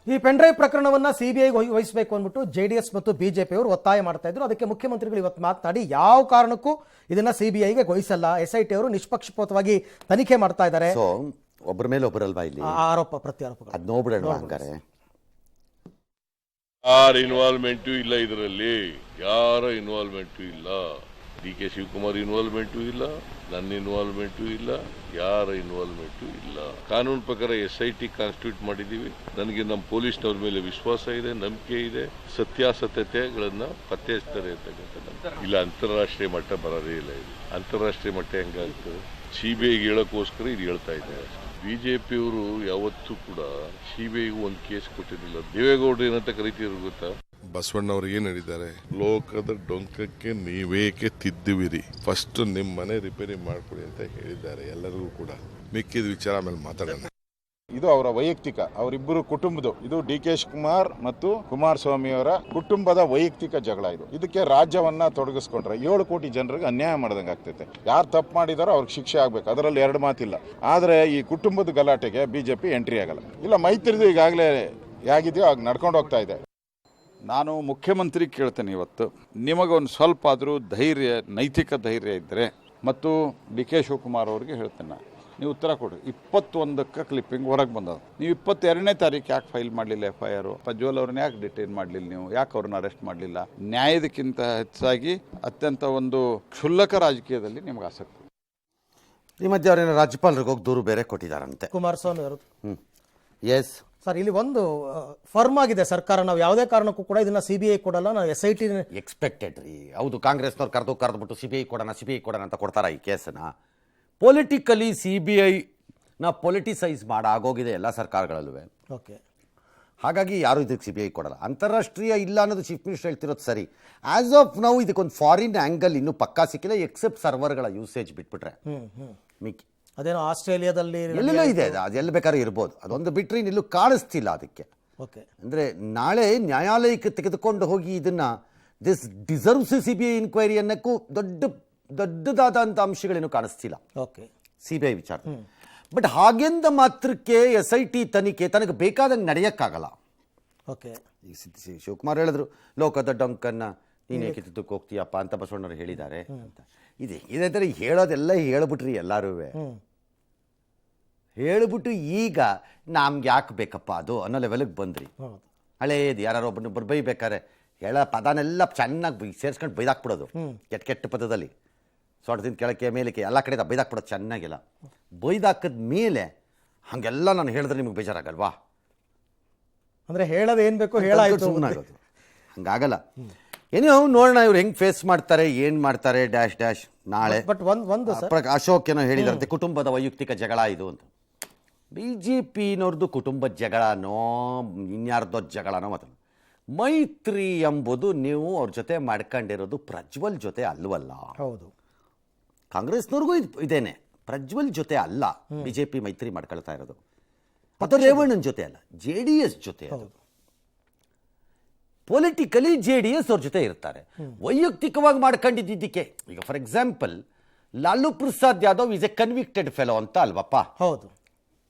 ಈ ಪೆನ್ಡ್ರೈವ್ ಪ್ರಕರಣವನ್ನ ಸಿಬಿಐಗೆ ವಹಿಸಬೇಕು ಅಂದ್ಬಿಟ್ಟು ಜೆಡಿಎಸ್ ಮತ್ತು ಬಿಜೆಪಿ ಅವರು ಒತ್ತಾಯ ಮಾಡ್ತಾ ಇದ್ರು. ಅದಕ್ಕೆ ಮುಖ್ಯಮಂತ್ರಿಗಳು ಇವತ್ತು ಮಾತನಾಡಿ ಯಾವ ಕಾರಣಕ್ಕೂ ಇದನ್ನ ಸಿಬಿಐಗೆ ವಹಿಸಲ್ಲ, ಎಸ್ಐಟಿ ಅವರು ನಿಷ್ಪಕ್ಷಪಾತವಾಗಿ ತನಿಖೆ ಮಾಡ್ತಾ ಇದ್ದಾರೆ. ಒಬ್ಬರ ಮೇಲೆ ಒಬ್ಬರಲ್ವಾ ಇಲ್ಲಿ ಆರೋಪ ಪ್ರತ್ಯಾರೋಪ ಅದ್ ನೋಡ್ಬಿಡೋಣ ಹಂಗಾರೆ. ಯಾರ ಇನ್ವಾಲ್ವ್ಮೆಂಟು ಇಲ್ಲ, ಇದರಲ್ಲಿ ಯಾರ ಇನ್ವಾಲ್ವ್ಮೆಂಟು ಇಲ್ಲ. DK ಶಿವಕುಮಾರ್ ಇನ್ವಾಲ್ವ್ಮೆಂಟು ಇಲ್ಲ, ನನ್ನ ಇನ್ವಾಲ್ವ್ಮೆಂಟು ಇಲ್ಲ, ಯಾರ ಇನ್ವಾಲ್ವ್ಮೆಂಟು ಇಲ್ಲ. ಕಾನೂನು ಪ್ರಕಾರ SIT ಕಾನ್ಸ್ಟಿಟ್ಯೂಟ್ ಮಾಡಿದೀವಿ. ನನಗೆ ನಮ್ಮ ಪೊಲೀಸ್ನವ್ರ ಮೇಲೆ ವಿಶ್ವಾಸ ಇದೆ, ನಂಬಿಕೆ ಇದೆ, ಸತ್ಯಾಸತ್ಯತೆಗಳನ್ನ ಪತ್ತೆ ಹಚ್ತಾರೆ ಅಂತಕ್ಕಂಥ. ಇಲ್ಲ, ಅಂತಾರಾಷ್ಟ್ರೀಯ ಮಟ್ಟ ಬರೋದೇ ಇಲ್ಲ. ಇದು ಅಂತಾರಾಷ್ಟ್ರೀಯ ಮಟ್ಟ ಹೆಂಗಾಗ್ತದೆ? CBIಗೆ ಹೇಳೋಕ್ಕೋಸ್ಕರ ಇದು ಹೇಳ್ತಾ ಇದ್ದಾರೆ. ಬಿಜೆಪಿಯವರು ಯಾವತ್ತೂ ಕೂಡ CBIಗೂ ಒಂದು ಕೇಸ್ ಕೊಟ್ಟಿರಲಿಲ್ಲ. ದೇವೇಗೌಡರು ಏನಂತ ಕರಿತಿದ್ರು ಗೊತ್ತಾ? ಬಸವಣ್ಣವ್ರು ಏನ್ ಹೇಳಿದ್ದಾರೆ, ಲೋಕದ ಡೊಂಕಕ್ಕೆ ನೀವೇಕೆ ತಿದ್ದುವಿರಿ, ಫಸ್ಟ್ ನಿಮ್ಮ ಮನೆ ರಿಪೇರಿ ಮಾಡ್ಕೊಡಿ ಅಂತ ಹೇಳಿದ್ದಾರೆ ಎಲ್ಲರಿಗೂ ಕೂಡ. ಮಿಕ್ಕಿದ ವಿಚಾರ ಆಮೇಲೆ ಮಾತಾಡೋಣ. ಇದು ಅವರ ವೈಯಕ್ತಿಕ, ಅವರಿಬ್ಬರು ಕುಟುಂಬದ, ಇದು DK ಶಿವಕುಮಾರ್ ಮತ್ತು ಕುಮಾರಸ್ವಾಮಿ ಅವರ ಕುಟುಂಬದ ವೈಯಕ್ತಿಕ ಜಗಳ. ಇದಕ್ಕೆ ರಾಜ್ಯವನ್ನ ತೊಡಗಿಸ್ಕೊಂಡ್ರೆ 7 ಕೋಟಿ ಜನರಿಗೆ ಅನ್ಯಾಯ ಮಾಡ್ದಂಗೆ ಆಗ್ತೈತೆ. ಯಾರು ತಪ್ಪು ಮಾಡಿದಾರೋ ಅವ್ರಿಗೆ ಶಿಕ್ಷೆ ಆಗ್ಬೇಕು, ಅದರಲ್ಲಿ ಎರಡು ಮಾತಿಲ್ಲ. ಆದ್ರೆ ಈ ಕುಟುಂಬದ ಗಲಾಟೆಗೆ ಬಿಜೆಪಿ ಎಂಟ್ರಿ ಆಗಲ್ಲ. ಇಲ್ಲ, ಮೈತ್ರಿದು ಈಗಾಗಲೇ ಹೇಗಿದೆಯೋ ಆಗ ನಡ್ಕೊಂಡು ಹೋಗ್ತಾ ಇದೆ. ನಾನು ಮುಖ್ಯಮಂತ್ರಿ ಕೇಳ್ತೇನೆ, ಇವತ್ತು ನಿಮಗೊಂದು ಸ್ವಲ್ಪ ಆದರೂ ಧೈರ್ಯ, ನೈತಿಕ ಧೈರ್ಯ ಇದ್ದರೆ, ಮತ್ತು DK ಶಿವಕುಮಾರ್ ಅವ್ರಿಗೆ ಹೇಳ್ತೇನೆ, ನೀವು ಉತ್ತರ ಕೊಡಿ. 21ಕ್ಕೆ ಕ್ಲಿಪ್ಪಿಂಗ್ ಹೊರಗೆ ಬಂದದ್ದು, ನೀವು 22ನೇ ತಾರೀಕು ಯಾಕೆ ಫೈಲ್ ಮಾಡಲಿಲ್ಲ FIR? ಪ್ರಜ್ವಲ್ ಅವ್ರನ್ನ ಯಾಕೆ ಡಿಟೈನ್ ಮಾಡಲಿಲ್ಲ ನೀವು? ಯಾಕೆ ಅವ್ರನ್ನ ಅರೆಸ್ಟ್ ಮಾಡಲಿಲ್ಲ? ನ್ಯಾಯದಕ್ಕಿಂತ ಹೆಚ್ಚಾಗಿ ಅತ್ಯಂತ ಒಂದು ಕ್ಷುಲ್ಲಕ ರಾಜಕೀಯದಲ್ಲಿ ನಿಮ್ಗೆ ಆಸಕ್ತಿ. ಈ ಮಧ್ಯೆ ಅವರೇನೋ ರಾಜ್ಯಪಾಲರಿಗೆ ಹೋಗಿ ದೂರು ಬೇರೆ ಕೊಟ್ಟಿದ್ದಾರಂತೆ ಕುಮಾರಸ್ವಾಮಿ ಅವರು. ಎಸ್ ಸರ್, ಇಲ್ಲಿ ಒಂದು ಫರ್ಮ್ ಆಗಿದೆ ಸರ್ಕಾರ, ನಾವು ಯಾವುದೇ ಕಾರಣಕ್ಕೂ ಕೂಡ ಇದನ್ನ ಸಿಬಿಐ ಕೊಡಲ್ಲ, ನಾವು SIT ಎಕ್ಸ್ಪೆಕ್ಟೆಡ್ ರೀ. ಹೌದು, ಕಾಂಗ್ರೆಸ್ನವ್ರು ಕರೆದ್ಬಿಟ್ಟು CBI ಕೊಡೋಣ ಅಂತ ಕೊಡ್ತಾರ ಈ ಕೇಸನ್ನ. ಪೊಲಿಟಿಕಲಿ CBIನ ಪೊಲಿಟಿಸೈಸ್ ಆಗೋಗಿದೆ ಎಲ್ಲ ಸರ್ಕಾರಗಳಲ್ಲೂ. ಓಕೆ, ಹಾಗಾಗಿ ಯಾರು ಇದಕ್ಕೆ CBI ಕೊಡಲ್ಲ. ಅಂತಾರಾಷ್ಟ್ರೀಯ ಇಲ್ಲ ಅನ್ನೋದು ಚೀಫ್ ಮಿನಿಸ್ಟರ್ ಹೇಳ್ತಿರೋದು ಸರಿ. ಆಸ್ ಆಫ್ ನೌ ಇದಕ್ಕೊಂದು ಫಾರಿನ್ ಆ್ಯಂಗಲ್ ಇನ್ನೂ ಪಕ್ಕಾ ಸಿಕ್ಕಿಲ್ಲ, ಎಕ್ಸೆಪ್ಟ್ ಸರ್ವರ್ಗಳ ಯೂಸೇಜ್ ಬಿಟ್ಬಿಟ್ರೆ. ಮಿಕ್ಕಿ ಅದೇನೋ ಆಸ್ಟ್ರೇಲಿಯಾದಲ್ಲಿ ಎಲ್ಲೆಲ್ಲೋ ಇದೆ, ಅದು ಎಲ್ಲಿ ಬೇಕಾದ್ರೂ ಇರ್ಬೋದು. ಅದೊಂದು ಬಿಟ್ಟರೆ ಇನ್ನೆಲ್ಲೂ ಕಾಣಿಸ್ತಿಲ್ಲ ಅದಕ್ಕೆ. ಓಕೆ, ಅಂದರೆ ನಾಳೆ ನ್ಯಾಯಾಲಯಕ್ಕೆ ತೆಗೆದುಕೊಂಡು ಹೋಗಿ ಇದನ್ನು ದಿಸ್ ಡಿಸರ್ವ್ಸ್ CBI ಇನ್ಕ್ವೈರಿ ಅನ್ನೋಕ್ಕೂ ದೊಡ್ಡದಾದಂಥ ಅಂಶಗಳೇನು ಕಾಣಿಸ್ತಿಲ್ಲ ಓಕೆ CBI ವಿಚಾರ. ಬಟ್ ಹಾಗೆಂದ ಮಾತ್ರಕ್ಕೆ SIT ತನಿಖೆ ತನಗೆ ಬೇಕಾದಂಗೆ ನಡೆಯೋಕ್ಕಾಗಲ್ಲ. ಓಕೆ, ಈ ಶಿವಕುಮಾರ್ ಹೇಳಿದ್ರು, ಲೋಕದ ಡೊಂಕನ್ನು ನೀನು ಏಕೆ ತಿದ್ದಕ್ಕೆ ಹೋಗ್ತೀಯಪ್ಪ ಅಂತ ಬಸವಣ್ಣವ್ರು ಹೇಳಿದ್ದಾರೆ ಅಂತ. ಇದೇ ಥರ ಹೇಳೋದೆಲ್ಲ ಹೇಳ್ಬಿಟ್ರಿ ಎಲ್ಲರೂ. ಹೇಳ್ಬಿಟ್ಟು ಈಗ ನಮ್ಗೆ ಯಾಕೆ ಬೇಕಪ್ಪ ಅದು ಅನ್ನೋ ಲೆವೆಲ್ಗೆ ಬಂದ್ರಿ. ಹಳೇದು ಯಾರು ಒಬ್ಬರು ಬೈಬೇಕಾರೆ ಹೇಳೋ ಪದನೆಲ್ಲ ಚೆನ್ನಾಗಿ ಸೇರಿಸ್ಕೊಂಡು ಬೈದಾಕ್ಬಿಡೋದು, ಕೆಟ್ಟ ಪದದಲ್ಲಿ ಸೊಡ್ದಿಂದ ಕೆಳಕ್ಕೆ ಮೇಲಕ್ಕೆ ಎಲ್ಲ ಕಡೆ ಬೈದಾಕ್ಬಿಡೋದು ಚೆನ್ನಾಗಿಲ್ಲ. ಬೈದಾಕದ ಮೇಲೆ ಹಾಗೆಲ್ಲ ನಾನು ಹೇಳಿದ್ರೆ ನಿಮಗೆ ಬೇಜಾರಾಗಲ್ವಾ? ಅಂದರೆ ಹೇಳೋದು ಏನು ಬೇಕು ಹೇಳಾಯ್ತು, ಸುಮ್ಮನಾಗೋದು. ಹಂಗಾಗಲ್ಲ. ಏನೋ ನೋಡೋಣ ಇವ್ರು ಹೆಂಗೆ ಫೇಸ್ ಮಾಡ್ತಾರೆ, ಏನು ಮಾಡ್ತಾರೆ ಡ್ಯಾಶ್ ನಾಳೆ. ಬಟ್ ಒಂದು ಅಶೋಕ್ ಏನೋ ಹೇಳಿದಾರಂತೆ, ಕುಟುಂಬದ ವೈಯಕ್ತಿಕ ಜಗಳ ಇದು ಅಂತ. BJPನವ್ರದ್ದು ಕುಟುಂಬದ ಜಗಳನೋ ಇನ್ಯಾರ್ದೋ ಜಗಳನೋ ಮಾತ್ರ. ಮೈತ್ರಿ ಎಂಬುದು ನೀವು ಅವ್ರ ಜೊತೆ ಮಾಡ್ಕೊಂಡಿರೋದು ಪ್ರಜ್ವಲ್ ಜೊತೆ ಅಲ್ವಲ್ಲ. ಹೌದು, ಕಾಂಗ್ರೆಸ್ನವ್ರಿಗೂ ಇದೇನೆ, ಪ್ರಜ್ವಲ್ ಜೊತೆ ಅಲ್ಲ BJP ಮೈತ್ರಿ ಮಾಡ್ಕೊಳ್ತಾ ಇರೋದು. ಅದು ರೇವಣ್ಣನ ಜೊತೆ ಅಲ್ಲ, JDS ಜೊತೆ. ಅದು ಪೊಲಿಟಿಕಲಿ JDS ಅವ್ರ ಜೊತೆ ಇರ್ತಾರೆ. ವೈಯಕ್ತಿಕವಾಗಿ ಮಾಡ್ಕೊಂಡಿದ್ದಕ್ಕೆ ಈಗ for example Lalu Prasad Yadav is A convicted fellow ಅಂತ ಅಲ್ವಪ್ಪ? ಹೌದು,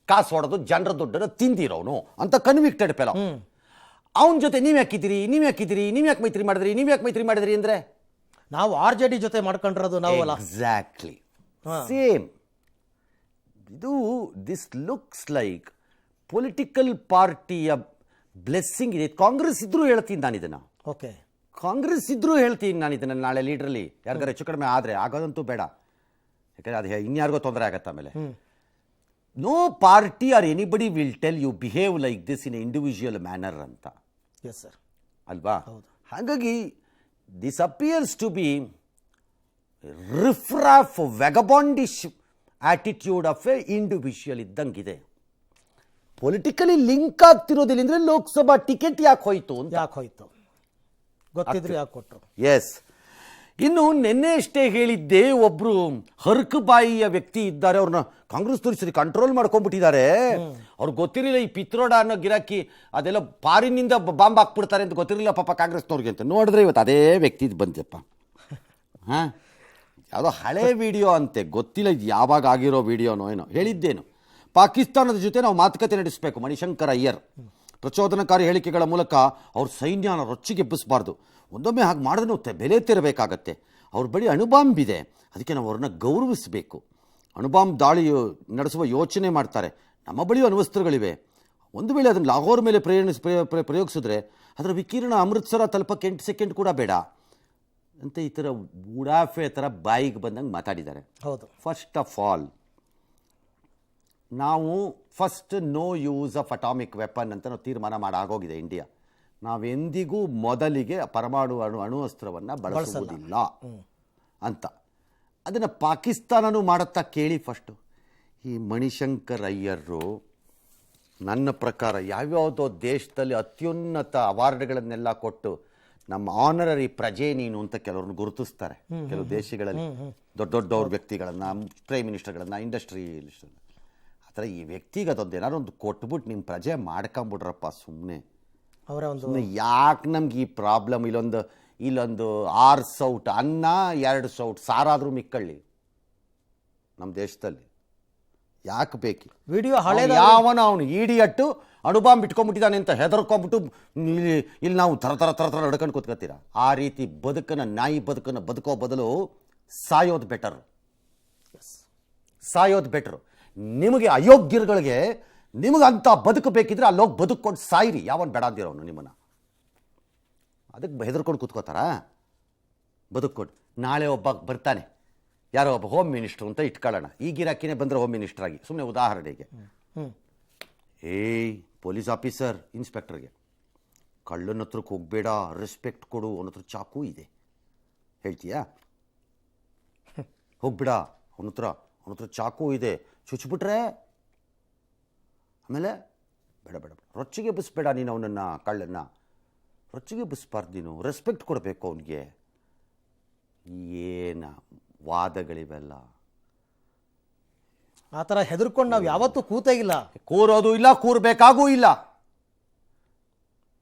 ಕಾಸು ಹೊಡೆದು ಜನರ ದುಡ್ಡನ್ನು ತಿಂದಿರೋನು ಅಂತ ಕನ್ವಿಕ್ಟೆಡ್ ಫೆಲೋ. ಅವನ ಜೊತೆ ನೀವ್ ಯಾಕಿದ್ದೀರಿ, ನೀವ್ ಯಾಕೆ ಮೈತ್ರಿ ಮಾಡಿದ್ರಿ ಅಂದ್ರೆ ನಾವು RJD ಜೊತೆ ಮಾಡ್ಕೊಂಡಿರೋದು ನಾವು ಅಲ್ಲ. Exactly same. ಇದು ದಿಸ್ ಲುಕ್ಸ್ ಲೈಕ್ ಪೊಲಿಟಿಕಲ್ ಪಾರ್ಟಿಯ ಬ್ಲೆಸ್ಸಿಂಗ್ ಇದೆ. ಕಾಂಗ್ರೆಸ್ ಇದ್ರೂ ಹೇಳ್ತೀನಿ ನಾನು ಇದನ್ನ. ಓಕೆ, ಕಾಂಗ್ರೆಸ್ ಇದ್ರೂ ಹೇಳ್ತೀನಿ ನಾನು ಇದನ್ನ. ನಾಳೆ ಲೀಡ್ರಲ್ಲಿ ಯಾರಿಗಾರು ಹೆಚ್ಚು ಕಡಿಮೆ ಆದರೆ ಆಗೋದಂತೂ ಬೇಡ, ಯಾಕಂದ್ರೆ ಅದು ಇನ್ಯಾರಿಗೋ ತೊಂದರೆ ಆಗತ್ತೆ ಆಮೇಲೆ. No party or anybody will tell you behave like this in individual manner ಅಂತ. ಎಸ್ ಸರ್, ಅಲ್ವಾ? ಹಾಗಾಗಿ this appears to be riffraff vagabondish attitude of a individual ಇದ್ದಂಗಿದೆ. ಪೊಲಿಟಿಕಲಿ ಲಿಂಕ್ ಆಗ್ತಿರೋದಿಲ್ಲ ಅಂದ್ರೆ ಲೋಕಸಭಾ ಟಿಕೆಟ್ ಯಾಕೆ ಹೋಯ್ತು ಅಂತ. ಯಾಕೆ ಹೋಯ್ತು ಗೊತ್ತಿದ್ರು ಯಾಕೆ ಕೊಟ್ಟರು. ಎಸ್. ಇನ್ನು ನಿನ್ನೆ ಅಷ್ಟೇ ಹೇಳಿದ್ದೆ, ಒಬ್ರು ಹರ್ಕಬಾಯಿಯ ವ್ಯಕ್ತಿ ಇದ್ದಾರೆ, ಅವ್ರನ್ನ ಕಾಂಗ್ರೆಸ್ ತೋರಿಸಿ ಕಂಟ್ರೋಲ್ ಮಾಡ್ಕೊಂಡ್ಬಿಟ್ಟಿದ್ದಾರೆ. ಅವ್ರಿಗೆ ಗೊತ್ತಿರಲಿಲ್ಲ ಈ ಪಿತ್ರೋಡ ಅನ್ನೋ ಗಿರಾಕಿ ಅದೆಲ್ಲ ಫಾರಿನ್ನಿಂದ ಬಾಂಬ್ ಹಾಕ್ಬಿಡ್ತಾರೆ ಅಂತ ಗೊತ್ತಿರಲಿಲ್ಲ ಪಾಪ ಕಾಂಗ್ರೆಸ್ನವ್ರಿಗೆ ಅಂತ. ನೋಡಿದ್ರೆ ಇವತ್ತು ಅದೇ ವ್ಯಕ್ತಿ ಬಂದಪ್ಪ. ಹಾಂ, ಯಾವುದೋ ಹಳೆ ವಿಡಿಯೋ ಅಂತೆ, ಗೊತ್ತಿಲ್ಲ ಇದು ಯಾವಾಗ ಆಗಿರೋ ವಿಡಿಯೋನೋ ಏನೋ. ಹೇಳಿದ್ದೇನು, ಪಾಕಿಸ್ತಾನದ ಜೊತೆ ನಾವು ಮಾತುಕತೆ ನಡೆಸಬೇಕು, ಮಣಿಶಂಕರ್ ಅಯ್ಯರ್ ಪ್ರಚೋದನಕಾರಿ ಹೇಳಿಕೆಗಳ ಮೂಲಕ ಅವ್ರ ಸೈನ್ಯನ ರೊಚ್ಚಿಗೆಬ್ಬಿಸಬಾರ್ದು. ಒಂದೊಮ್ಮೆ ಹಾಗೆ ಮಾಡಿದ್ರೆ ಬೆಲೆ ತೆರಬೇಕಾಗತ್ತೆ. ಅವ್ರ ಬಳಿ ಅಣುಬಾಂಬ್ ಇದೆ, ಅದಕ್ಕೆ ನಾವು ಅವ್ರನ್ನ ಗೌರವಿಸಬೇಕು. ಅಣುಬಾಂಬ್ ದಾಳಿ ನಡೆಸುವ ಯೋಚನೆ ಮಾಡ್ತಾರೆ. ನಮ್ಮ ಬಳಿಯೂ ಅಣ್ವಸ್ತ್ರಗಳಿವೆ. ಒಂದು ವೇಳೆ ಅದನ್ನು ಲಾಹೋರ್ ಮೇಲೆ ಪ್ರಯೋಗಿಸಿದ್ರೆ ಅದರ ವಿಕಿರಣ ಅಮೃತ್ಸರ ತಲುಪಕ್ಕೆ 8 ಸೆಕೆಂಡ್ ಕೂಡ ಬೇಡ ಅಂತ ಈ ಥರ ಉಡಾಫೆ ಥರ ಬಾಯಿಗೆ ಬಂದಂಗೆ ಮಾತಾಡಿದ್ದಾರೆ. ಹೌದು. ಫಸ್ಟ್ ಆಫ್ ಆಲ್ ನಾವು no use of atomic weapon ಅಂತ ನಾವು ತೀರ್ಮಾನ ಮಾಡಾಗೋಗಿದೆ ಇಂಡಿಯಾ. ನಾವೆಂದಿಗೂ ಮೊದಲಿಗೆ ಪರಮಾಣು ಅಣುಅಸ್ತ್ರವನ್ನು ಬಳಸುವುದಿಲ್ಲ ಅಂತ. ಅದನ್ನು ಪಾಕಿಸ್ತಾನನೂ ಮಾಡುತ್ತಾ ಕೇಳಿ. ಫಸ್ಟು ಈ ಮಣಿಶಂಕರ್ ಅಯ್ಯರು ನನ್ನ ಪ್ರಕಾರ ಯಾವ್ಯಾವುದೋ ದೇಶದಲ್ಲಿ ಅತ್ಯುನ್ನತ ಅವಾರ್ಡ್ಗಳನ್ನೆಲ್ಲ ಕೊಟ್ಟು ನಮ್ಮ ಆನರರಿ ಪ್ರಜೆ ನೀನು ಅಂತ ಕೆಲವ್ರನ್ನ ಗುರುತಿಸ್ತಾರೆ ಕೆಲವು ದೇಶಗಳಲ್ಲಿ. ದೊಡ್ಡ ದೊಡ್ಡವ್ರ ವ್ಯಕ್ತಿಗಳನ್ನು, ಪ್ರೈಮ್ ಮಿನಿಸ್ಟರ್ಗಳನ್ನು, ಇಂಡಸ್ಟ್ರಿಯಲಿಸ್ಟನ್ನು. ಆ ಥರ ಈ ವ್ಯಕ್ತಿಗೆ ಅದೊಂದು ಏನಾದ್ರು ಒಂದು ಕೊಟ್ಬಿಟ್ಟು ನಿಮ್ಮ ಪ್ರಜೆ ಮಾಡ್ಕೊಂಬಿಡ್ರಪ್ಪ ಸುಮ್ಮನೆ. ಸುಮ್ಮನೆ ಯಾಕೆ ನಮ್ಗೆ ಈ ಪ್ರಾಬ್ಲಮ್? ಇಲ್ಲೊಂದು 6 ಸೌಟ್ ಅನ್ನ 2 ಸೌಟ್ ಸಾರಾದರೂ ಮಿಕ್ಕಳ್ಳಿ ನಮ್ಮ ದೇಶದಲ್ಲಿ. ಯಾಕೆ ಬೇಕು? ವಿಡಿಯೋ ಯಾವನ ಅವನು ಈಡಿಯಟ್ಟು ಅಣುಬಾಂಬ್ ಇಟ್ಕೊಂಡ್ಬಿಟ್ಟಿದ್ದಾನೆ ಅಂತ ಹೆದರ್ಕೊಂಡ್ಬಿಟ್ಟು ಇಲ್ಲಿ ನಾವು ಥರ ನಡ್ಕೊಂಡು ಕೂತ್ಕೊತೀರ. ಆ ರೀತಿ ನಾಯಿ ಬದುಕನ್ನು ಬದುಕೋ ಬದಲು ಸಾಯೋದು ಬೆಟರು. ನಿಮಗೆ ಅಯೋಗ್ಯರುಗಳಿಗೆ ನಿಮಗಂತ ಬದುಕು ಬೇಕಿದ್ರೆ ಅಲ್ಲೋಗಿ ಬದುಕೊಂಡು ಸಾಯಿರಿ. ಯಾವನ್ ಬೇಡ ಅಂದಿರೋನು ನಿಮ್ಮನ್ನು. ಅದಕ್ಕೆ ಹೆದರ್ಕೊಂಡು ಕೂತ್ಕೋತಾರ? ಬದುಕೊಂಡು ನಾಳೆ ಒಬ್ಬ ಬರ್ತಾನೆ, ಯಾರೋ ಒಬ್ಬ ಹೋಮ್ ಮಿನಿಸ್ಟ್ರು ಅಂತ ಇಟ್ಕೊಳ್ಳೋಣ. ಈಗಿರಾಕಿನೇ ಬಂದರೆ ಹೋಮ್ ಮಿನಿಸ್ಟರ್ ಆಗಿ, ಸುಮ್ಮನೆ ಉದಾಹರಣೆಗೆ. ಪೊಲೀಸ್ ಆಫೀಸರ್ ಇನ್ಸ್ಪೆಕ್ಟರ್ಗೆ ಕಳ್ಳನ ಹತ್ರಕ್ಕೆ ಹೋಗಬೇಡ, ರೆಸ್ಪೆಕ್ಟ್ ಕೊಡು, ಅವನ ಹತ್ರ ಚಾಕು ಇದೆ ಹೇಳ್ತೀಯಾ? ಹೋಗ್ಬೇಡ, ಅವನ ಹತ್ರ ಚಾಕು ಇದೆ, ಚುಚ್ಬಿಟ್ರೆ ಆಮೇಲೆ ಬೇಡ ರೊಚ್ಚಿಗೆ ಬಿಸ್ಬೇಡ ನೀನು ಅವನನ್ನು, ಕಳ್ಳನ್ನ ರೊಚ್ಚಿಗೆ ಬಿಸ್ಬಾರ್ದು ನೀನು, ರೆಸ್ಪೆಕ್ಟ್ ಕೊಡಬೇಕು ಅವನಿಗೆ. ಏನ ವಾದಗಳಿವೆಲ್ಲ? ಆ ಥರ ಹೆದರ್ಕೊಂಡು ನಾವು ಯಾವತ್ತೂ ಕೂತೇ ಇಲ್ಲ, ಕೂರೋದು ಇಲ್ಲ, ಕೂರಬೇಕಾಗೂ ಇಲ್ಲ.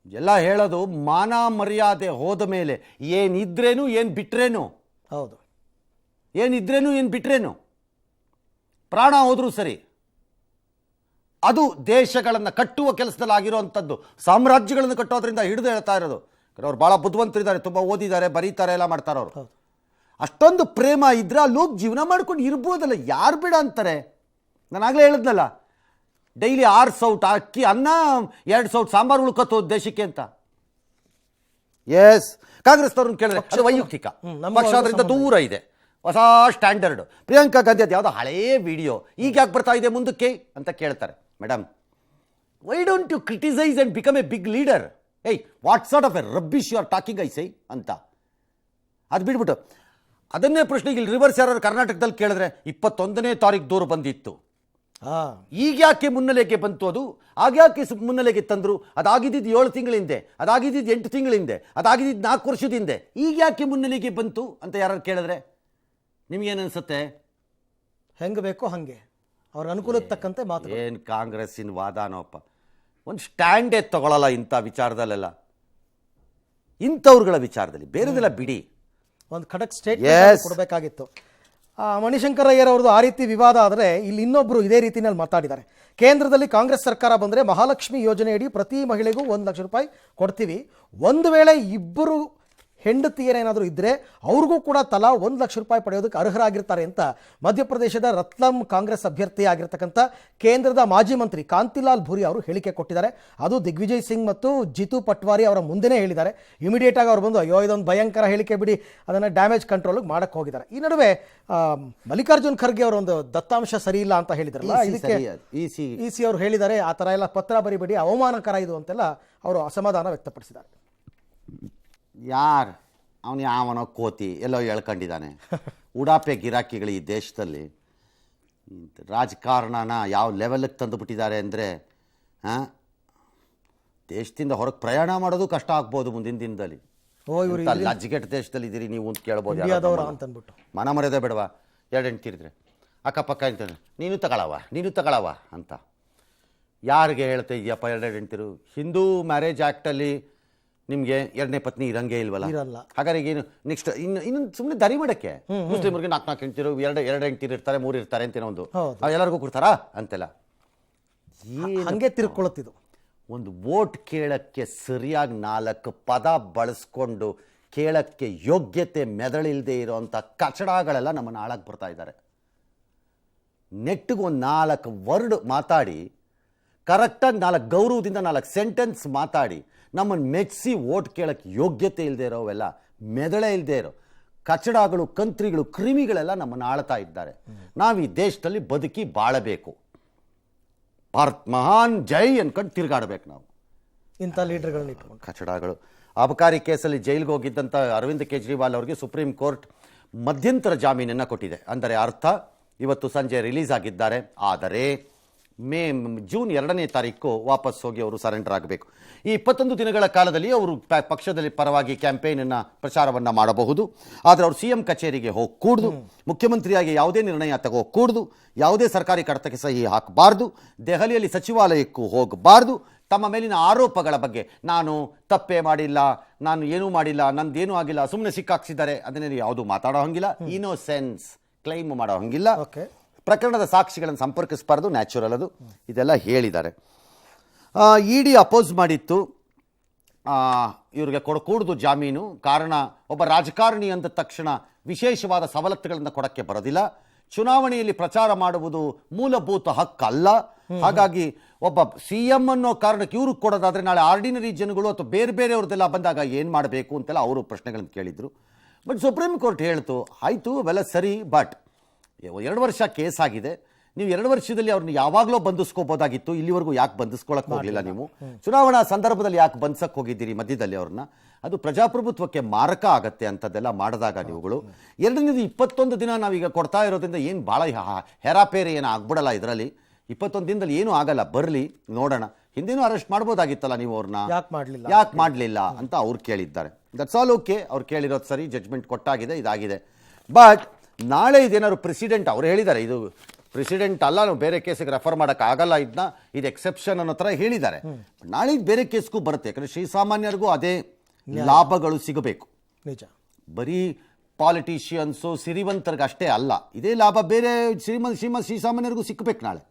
ಎಲ್ಲ ಹೇಳೋದು ಮಾನ ಮರ್ಯಾದೆ ಹೋದ ಮೇಲೆ. ಏನಿದ್ರೇನು ಏನು ಬಿಟ್ರೇನು. ಹೌದು, ಏನಿದ್ರೇನು ಏನು ಬಿಟ್ರೇನು, ಪ್ರಾಣ ಹೋದ್ರೂ ಸರಿ. ಅದು ದೇಶಗಳನ್ನು ಕಟ್ಟುವ ಕೆಲಸದಲ್ಲಿ ಆಗಿರೋವಂಥದ್ದು. ಸಾಮ್ರಾಜ್ಯಗಳನ್ನು ಕಟ್ಟೋದ್ರಿಂದ ಹಿಡಿದು ಹೇಳ್ತಾ ಇರೋದು. ಅವ್ರು ಭಾಳ ಬುದ್ಧಿವಂತರಿದ್ದಾರೆ, ತುಂಬ ಓದಿದ್ದಾರೆ, ಬರೀತಾರೆ, ಎಲ್ಲ ಮಾಡ್ತಾರೆ ಅವರು. ಅಷ್ಟೊಂದು ಪ್ರೇಮ ಇದ್ರೆ ಅಲ್ಲಿ ಹೋಗಿ ಜೀವನ ಮಾಡ್ಕೊಂಡು ಇರ್ಬೋದಲ್ಲ. ಯಾರು ಬೇಡ ಅಂತಾರೆ? ನಾನು ಆಗಲೇ ಹೇಳಿದ್ನಲ್ಲ, ಡೈಲಿ 6 ಸೌಟ್ ಅಕ್ಕಿ ಅನ್ನ 2 ಸೌಟ್ ಸಾಂಬಾರು ಉಳ್ಕೊತೋ ದೇಶಕ್ಕೆ ಅಂತ. ಎಸ್, ಕಾಂಗ್ರೆಸ್ನವ್ರನ್ನ ಕೇಳಿದ್ರೆ ಅದು ವೈಯಕ್ತಿಕ ಪಕ್ಷ, ಅದರಿಂದ ದೂರ ಇದೆ, ಹೊಸ ಸ್ಟ್ಯಾಂಡರ್ಡ್. ಪ್ರಿಯಾಂಕಾ ಗಾಂಧಿ ಅದು ಯಾವುದೋ ಹಳೆಯ ವಿಡಿಯೋ ಈಗ ಯಾಕೆ ಬರ್ತಾ ಇದೆ ಮುಂದಕ್ಕೆ ಅಂತ ಕೇಳ್ತಾರೆ. Madam, why don't you criticise and become a big leader? What sort of a rubbish you are talking I say ಅಂತ. ಅದು ಬಿಟ್ಬಿಟ್ಟು ಅದನ್ನೇ ಪ್ರಶ್ನೆಗೆ ಇಲ್ಲಿ ರಿವರ್ಸ್ ಯಾರು ಕರ್ನಾಟಕದಲ್ಲಿ ಕೇಳಿದ್ರೆ 21ನೇ ತಾರೀಕು ದೂರ ಬಂದಿತ್ತು, ಈಗ ಯಾಕೆ ಮುನ್ನೆಲೆಗೆ ಬಂತು? ಅದು ಆಗ್ಯಾಕೆ ಮುನ್ನೆಲೆಗೆ ತಂದರು? ಅದಾಗಿದ್ದು 7 ತಿಂಗಳ ಹಿಂದೆ, ಅದಾಗಿದ್ದು 8 ತಿಂಗಳ ಹಿಂದೆ, ಅದಾಗಿದ್ದು 4 ವರ್ಷದ ಹಿಂದೆ. ಈಗ ಯಾಕೆ ಮುನ್ನೆಲೆಗೆ ಬಂತು ಅಂತ ಯಾರು ಕೇಳಿದ್ರೆ ನಿಮ್ಗೇನನ್ಸುತ್ತೆ? ಹೆಂಗೆ ಬೇಕೋ ಹಾಗೆ ಅವ್ರ ಅನುಕೂಲಕ್ಕೆ ತಕ್ಕಂತೆ ಮಾತು. ಏನು ಕಾಂಗ್ರೆಸ್ಸಿನ ವಾದಾನೋಪ್ಪ, ಒಂದು ಸ್ಟ್ಯಾಂಡೇ ತಗೊಳ್ಳಲ್ಲ ಇಂಥ ವಿಚಾರದಲ್ಲೆಲ್ಲ. ಇಂಥವ್ರುಗಳ ವಿಚಾರದಲ್ಲಿ ಬೇರೆದೆಲ್ಲ ಬಿಡಿ, ಒಂದು ಖಡಕ್ ಸ್ಟೇಟ್ಮೆಂಟ್ ಕೊಡಬೇಕಾಗಿತ್ತು. ಮಣಿಶಂಕರ್ ಅಯ್ಯರ್ ಅವ್ರದ್ದು ಆ ರೀತಿ ವಿವಾದ ಆದರೆ ಇಲ್ಲಿ ಇನ್ನೊಬ್ಬರು ಇದೇ ರೀತಿಯಲ್ಲಿ ಮಾತಾಡಿದ್ದಾರೆ. ಕೇಂದ್ರದಲ್ಲಿ ಕಾಂಗ್ರೆಸ್ ಸರ್ಕಾರ ಬಂದರೆ ಮಹಾಲಕ್ಷ್ಮಿ ಯೋಜನೆಯಡಿ ಪ್ರತಿ ಮಹಿಳೆಗೂ 1 ಲಕ್ಷ ರೂಪಾಯಿ ಕೊಡ್ತೀವಿ. ಒಂದು ವೇಳೆ ಇಬ್ಬರು ಹೆಂಡತಿಯರೇನಾದರೂ ಇದ್ದರೆ ಅವ್ರಿಗೂ ಕೂಡ ತಲಾ 1 ಲಕ್ಷ ರೂಪಾಯಿ ಪಡೆಯೋದಕ್ಕೆ ಅರ್ಹರಾಗಿರ್ತಾರೆ ಅಂತ ಮಧ್ಯಪ್ರದೇಶದ ರತ್ಲಂ ಕಾಂಗ್ರೆಸ್ ಅಭ್ಯರ್ಥಿ ಆಗಿರ್ತಕ್ಕಂಥ ಕೇಂದ್ರದ ಮಾಜಿ ಮಂತ್ರಿ ಕಾಂತಿಲಾಲ್ ಭೂರಿ ಅವರು ಹೇಳಿಕೆ ಕೊಟ್ಟಿದ್ದಾರೆ. ಅದು ದಿಗ್ವಿಜಯ್ ಸಿಂಗ್ ಮತ್ತು ಜಿತು ಪಟ್ವಾರಿ ಅವರ ಮುಂದೆನೇ ಹೇಳಿದ್ದಾರೆ. ಇಮಿಡಿಯೇಟ್ ಆಗಿ ಅವ್ರು ಬಂದು ಅಯ್ಯೋ ಇದೊಂದು ಭಯಂಕರ ಹೇಳಿಕೆ ಬಿಡಿ, ಅದನ್ನು ಡ್ಯಾಮೇಜ್ ಕಂಟ್ರೋಲ್ಗೆ ಮಾಡಕ್ಕೆ ಹೋಗಿದ್ದಾರೆ. ಈ ನಡುವೆ ಮಲ್ಲಿಕಾರ್ಜುನ್ ಖರ್ಗೆ ಅವರು ಒಂದು ದತ್ತಾಂಶ ಸರಿ ಇಲ್ಲ ಅಂತ ಹೇಳಿದ್ರಲ್ಲ, ಇದಕ್ಕೆ ಇಸಿ ಅವರು ಹೇಳಿದ್ದಾರೆ ಆ ಥರ ಎಲ್ಲ ಪತ್ರ ಬರಿಬೇಡಿ, ಅವಮಾನಕರ ಇದು ಅಂತೆಲ್ಲ ಅವರು ಅಸಮಾಧಾನ ವ್ಯಕ್ತಪಡಿಸಿದ್ದಾರೆ. ಅವನು ಯಾವನೋ ಕೋತಿ ಎಲ್ಲೋ ಹೇಳ್ಕೊಂಡಿದ್ದಾನೆ. ಉಡಾಪೆ ಗಿರಾಕಿಗಳು ಈ ದೇಶದಲ್ಲಿ ರಾಜಕಾರಣನ ಯಾವ ಲೆವೆಲ್ಗೆ ತಂದುಬಿಟ್ಟಿದ್ದಾರೆ ಅಂದರೆ, ದೇಶದಿಂದ ಹೊರಗೆ ಪ್ರಯಾಣ ಮಾಡೋದು ಕಷ್ಟ ಆಗ್ಬೋದು ಮುಂದಿನ ದಿನದಲ್ಲಿ. ಲಜ್ಜಿಗೆಟ್ ದೇಶದಲ್ಲಿ ಇದ್ದೀರಿ ನೀವು ಅಂತ ಕೇಳ್ಬೋದು. ಮನ ಮರ್ಯಾದೆ ಬೇಡವಾ? 2 ಹೆಂಡ್ತಿರಿದ್ರೆ ಅಕ್ಕಪಕ್ಕ ಅಂತಾನೆ ನೀನು ತಗೊಳವ ಅಂತ ಯಾರಿಗೆ ಹೇಳ್ತಾ ಇದೆಯಪ್ಪ? 2 ಹೆಂಡ್ತಿರು. ಹಿಂದೂ ಮ್ಯಾರೇಜ್ ಆ್ಯಕ್ಟಲ್ಲಿ ನಿಮಗೆ 2ನೇ ಪತ್ನಿ ಇರಂಗೇ ಇಲ್ವಲ್ಲ? ಹಾಗಾದ್ರೆ ಏನು ನೆಕ್ಸ್ಟ್ ಇನ್ನೊಂದು ಸುಮ್ಮನೆ ದಾರಿ ಮಾಡಕ್ಕೆ ಮುಸ್ಲಿಮರಿಗೆ 4 ಹೆಂಡ್ತಿರು, 2 ಹೆಂಡ್ತಿರು ಇರ್ತಾರೆ, 3 ಇರ್ತಾರೆ ಅಂತೇನೋ ಒಂದು ಎಲ್ಲರಿಗೂ ಕೊಡ್ತಾರಾ ಅಂತೆಲ್ಲ. ಹಂಗೆ ತಿರ್ಕೊಳ್ಳುತ್ತಿದ್ದು ಒಂದು ವೋಟ್ ಕೇಳಕ್ಕೆ ಸರಿಯಾಗಿ 4 ಪದ ಬಳಸ್ಕೊಂಡು ಕೇಳಕ್ಕೆ ಯೋಗ್ಯತೆ ಮೆದಳಿಲ್ಲದೆ ಇರೋವಂಥ ಕಚಡಗಳೆಲ್ಲ ನಮ್ಮನ್ನು ಹಾಳಾಗಿ ಬರ್ತಾ ಇದ್ದಾರೆ. ನೆಟ್ಟಿಗೆ ಒಂದು 4 ವರ್ಡ್ ಮಾತಾಡಿ, ಕರೆಕ್ಟಾಗಿ 4 ಗೌರವದಿಂದ 4 ಸೆಂಟೆನ್ಸ್ ಮಾತಾಡಿ ನಮ್ಮನ್ನು ಮೆಚ್ಚಿಸಿ ವೋಟ್ ಕೇಳಕ್ಕೆ ಯೋಗ್ಯತೆ ಇಲ್ಲದೆ ಇರೋವೆಲ್ಲ, ಮೆದಳೇ ಇಲ್ಲದೆ ಇರೋ ಕಚಡಗಳು, ಕಂತ್ರಿಗಳು, ಕ್ರಿಮಿಗಳೆಲ್ಲ ನಮ್ಮನ್ನು ಆಳ್ತಾ ಇದ್ದಾರೆ. ನಾವು ಈ ದೇಶದಲ್ಲಿ ಬದುಕಿ ಬಾಳಬೇಕು, ಭಾರತ್ ಮಹಾನ್ ಜೈ ಅನ್ಕೊಂಡು ತಿರುಗಾಡಬೇಕು ನಾವು. ಇಂಥ ಲೀಡರ್ಗಳನ್ನ ಇಟ್ಕೊಂಡು ಕಚಡಗಳು. ಅಬಕಾರಿ ಕೇಸಲ್ಲಿ ಜೈಲಿಗೆ ಹೋಗಿದ್ದಂಥ ಅರವಿಂದ್ ಕೇಜ್ರಿವಾಲ್ ಅವರಿಗೆ ಸುಪ್ರೀಂ ಕೋರ್ಟ್ ಮಧ್ಯಂತರ ಜಾಮೀನನ್ನು ಕೊಟ್ಟಿದೆ. ಅಂದರೆ ಅರ್ಥ ಇವತ್ತು ಸಂಜೆ ರಿಲೀಸ್ ಆಗಿದ್ದಾರೆ. ಆದರೆ ಜೂನ್ 2ನೇ ತಾರೀಕು ವಾಪಸ್ ಹೋಗಿ ಅವರು ಸರೆಂಡರ್ ಆಗಬೇಕು. ಈ 21 ದಿನಗಳ ಕಾಲದಲ್ಲಿ ಅವರು ಪಕ್ಷದಲ್ಲಿ ಪರವಾಗಿ ಕ್ಯಾಂಪೇನನ್ನು ಪ್ರಚಾರವನ್ನು ಮಾಡಬಹುದು. ಆದರೆ ಅವರು CM ಕಚೇರಿಗೆ ಹೋಗಕೂಡ್ದು, ಮುಖ್ಯಮಂತ್ರಿಯಾಗಿ ಯಾವುದೇ ನಿರ್ಣಯ ತಗೋಕೂಡ್ದು, ಯಾವುದೇ ಸರ್ಕಾರಿ ಕಡತಕ್ಕೆ ಸಹಿ ಹಾಕಬಾರ್ದು, ದೆಹಲಿಯಲ್ಲಿ ಸಚಿವಾಲಯಕ್ಕೂ ಹೋಗಬಾರ್ದು. ತಮ್ಮ ಮೇಲಿನ ಆರೋಪಗಳ ಬಗ್ಗೆ ನಾನು ತಪ್ಪೇ ಮಾಡಿಲ್ಲ, ನಾನು ಏನೂ ಮಾಡಿಲ್ಲ, ನಂದೇನೂ ಆಗಿಲ್ಲ, ಸುಮ್ಮನೆ ಸಿಕ್ಕಾಕ್ಸಿದ್ದಾರೆ, ಅದನ್ನೇ ಯಾವುದೂ ಮಾತಾಡೋ ಹಂಗಿಲ್ಲ, ಇನ್ನೋಸೆನ್ಸ್ ಕ್ಲೈಮ್ ಮಾಡೋ ಹಂಗಿಲ್ಲ, ಪ್ರಕರಣದ ಸಾಕ್ಷಿಗಳನ್ನು ಸಂಪರ್ಕಿಸಬಾರ್ದು, ನ್ಯಾಚುರಲ್ ಅದು, ಇದೆಲ್ಲ ಹೇಳಿದ್ದಾರೆ. ಇಡಿ ಅಪೋಸ್ ಮಾಡಿತ್ತು ಇವ್ರಿಗೆ ಕೊಡಕೂಡ್ದು ಜಾಮೀನು. ಕಾರಣ ಒಬ್ಬ ರಾಜಕಾರಣಿ ಅಂದ ತಕ್ಷಣ ವಿಶೇಷವಾದ ಸವಲತ್ತುಗಳನ್ನು ಕೊಡಕ್ಕೆ ಬರೋದಿಲ್ಲ, ಚುನಾವಣೆಯಲ್ಲಿ ಪ್ರಚಾರ ಮಾಡುವುದು ಮೂಲಭೂತ ಹಕ್ಕಲ್ಲ. ಹಾಗಾಗಿ ಒಬ್ಬ CM ಅನ್ನೋ ಕಾರಣಕ್ಕೆ ಇವ್ರಿಗೆ ಕೊಡೋದಾದ್ರೆ ನಾಳೆ ಆರ್ಡಿನರಿ ಜನಗಳು ಅಥವಾ ಬೇರೆ ಬೇರೆಯವ್ರದ್ದೆಲ್ಲ ಬಂದಾಗ ಏನು ಮಾಡಬೇಕು ಅಂತೆಲ್ಲ ಅವರು ಪ್ರಶ್ನೆಗಳನ್ನು ಕೇಳಿದರು. ಬಟ್ ಸುಪ್ರೀಂ ಕೋರ್ಟ್ ಹೇಳ್ತು, ಆಯಿತು ಅವೆಲ್ಲ ಸರಿ, ಬಟ್ 2 ವರ್ಷ ಕೇಸ್ ಆಗಿದೆ, ನೀವು 2 ವರ್ಷದಲ್ಲಿ ಅವ್ರನ್ನ ಯಾವಾಗಲೂ ಬಂಧಿಸ್ಕೋಬೋದಾಗಿತ್ತು, ಇಲ್ಲಿವರೆಗೂ ಯಾಕೆ ಬಂಧಿಸ್ಕೊಳಕ್ಕೆ ಹೋಗಲಿಲ್ಲ? ನೀವು ಚುನಾವಣಾ ಸಂದರ್ಭದಲ್ಲಿ ಯಾಕೆ ಬಂಧಿಸಕ್ಕೆ ಹೋಗಿದ್ದೀರಿ ಮಧ್ಯದಲ್ಲಿ ಅವ್ರನ್ನ? ಅದು ಪ್ರಜಾಪ್ರಭುತ್ವಕ್ಕೆ ಮಾರಕ ಆಗತ್ತೆ ಅಂಥದ್ದೆಲ್ಲ ಮಾಡಿದಾಗ ನೀವುಗಳು. 21 ದಿನ ನಾವೀಗ ಕೊಡ್ತಾ ಇರೋದ್ರಿಂದ ಏನು ಭಾಳ ಹೆರಾಪೇರೆ ಏನು ಆಗ್ಬಿಡಲ್ಲ ಇದರಲ್ಲಿ. 21 ದಿನದಲ್ಲಿ ಏನೂ ಆಗಲ್ಲ, ಬರಲಿ ನೋಡೋಣ. ಹಿಂದೇನೂ ಅರೆಸ್ಟ್ ಮಾಡ್ಬೋದಾಗಿತ್ತಲ್ಲ ನೀವು ಅವ್ರನ್ನ, ಯಾಕೆ ಮಾಡಲಿಲ್ಲ ಅಂತ ಅವ್ರು ಕೇಳಿದ್ದಾರೆ. ದಟ್ಸ್ ಆಲ್ ಓಕೆ, ಅವ್ರು ಕೇಳಿರೋದು ಸರಿ, ಜಡ್ಜ್ಮೆಂಟ್ ಕೊಟ್ಟಾಗಿದೆ, ಇದಾಗಿದೆ. ಬಟ್ ನಾಳೆ ಇದೇನಾದ್ರು ಪ್ರೆಸಿಡೆಂಟ್ ಅವ್ರು ಹೇಳಿದ್ದಾರೆ, ಇದು ಪ್ರೆಸಿಡೆಂಟ್ ಅಲ್ಲ, ನಾವು ಬೇರೆ ಕೇಸಿಗೆ ರೆಫರ್ ಮಾಡೋಕ್ಕಾಗಲ್ಲ, ಇದು ಎಕ್ಸೆಪ್ಷನ್ ಅನ್ನೋ ಥರ ಹೇಳಿದ್ದಾರೆ. ನಾಳೆ ಬೇರೆ ಕೇಸ್ಗೂ ಬರುತ್ತೆ, ಯಾಕಂದರೆ ಶ್ರೀಸಾಮಾನ್ಯರಿಗೂ ಅದೇ ಲಾಭಗಳು ಸಿಗಬೇಕು. ನಿಜ, ಬರೀ ಪಾಲಿಟಿಷಿಯನ್ಸು ಸಿರಿವಂತರಿಗೆ ಅಷ್ಟೇ ಅಲ್ಲ, ಇದೇ ಲಾಭ ಬೇರೆ ಶ್ರೀಸಾಮಾನ್ಯರಿಗೂ ಸಿಕ್ಕಬೇಕು ನಾಳೆ.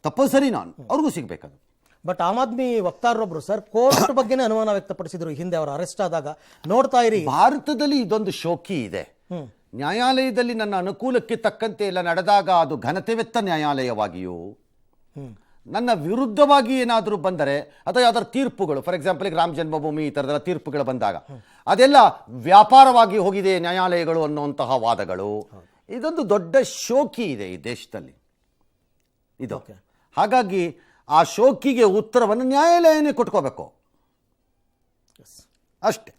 ತಪ್ಪೋ ಸರಿ, ಅವ್ರಿಗೂ ಸಿಗಬೇಕದು. ಬಟ್ ಆಮ್ ಆದ್ಮಿ ವಕ್ತಾರರೊಬ್ರು ಸರ್ ಕೋರ್ಟ್ ಬಗ್ಗೆನೇ ಅನುಮಾನ ವ್ಯಕ್ತಪಡಿಸಿದ್ರು ಹಿಂದೆ ಅವರು ಅರೆಸ್ಟ್ ಆದಾಗ. ನೋಡ್ತಾ ಇರಿ, ಭಾರತದಲ್ಲಿ ಇದೊಂದು ಶೋಕಿ ಇದೆ. ನ್ಯಾಯಾಲಯದಲ್ಲಿ ನನ್ನ ಅನುಕೂಲಕ್ಕೆ ತಕ್ಕಂತೆ ಎಲ್ಲ ನಡೆದಾಗ ಅದು ಘನತೆವೆತ್ತ ನ್ಯಾಯಾಲಯವಾಗಿಯೂ, ನನ್ನ ವಿರುದ್ಧವಾಗಿ ಏನಾದರೂ ಬಂದರೆ ಅಥವಾ ಯಾವ್ದಾದ್ರು ತೀರ್ಪುಗಳು, ಫಾರ್ ಎಕ್ಸಾಂಪಲ್ ಈಗ ರಾಮ ಜನ್ಮಭೂಮಿ ಈ ಥರದೆಲ್ಲ ತೀರ್ಪುಗಳು ಬಂದಾಗ ಅದೆಲ್ಲ ವ್ಯಾಪಾರವಾಗಿ ಹೋಗಿದೆ ನ್ಯಾಯಾಲಯಗಳು ಅನ್ನುವಂತಹ ವಾದಗಳು, ಇದೊಂದು ದೊಡ್ಡ ಶೋಕಿ ಇದೆ ಈ ದೇಶದಲ್ಲಿ ಇದು. ಹಾಗಾಗಿ ಆ ಶೋಕಿಗೆ ಉತ್ತರವನ್ನು ನ್ಯಾಯಾಲಯನೇ ಕೊಟ್ಕೋಬೇಕು ಅಷ್ಟೇ.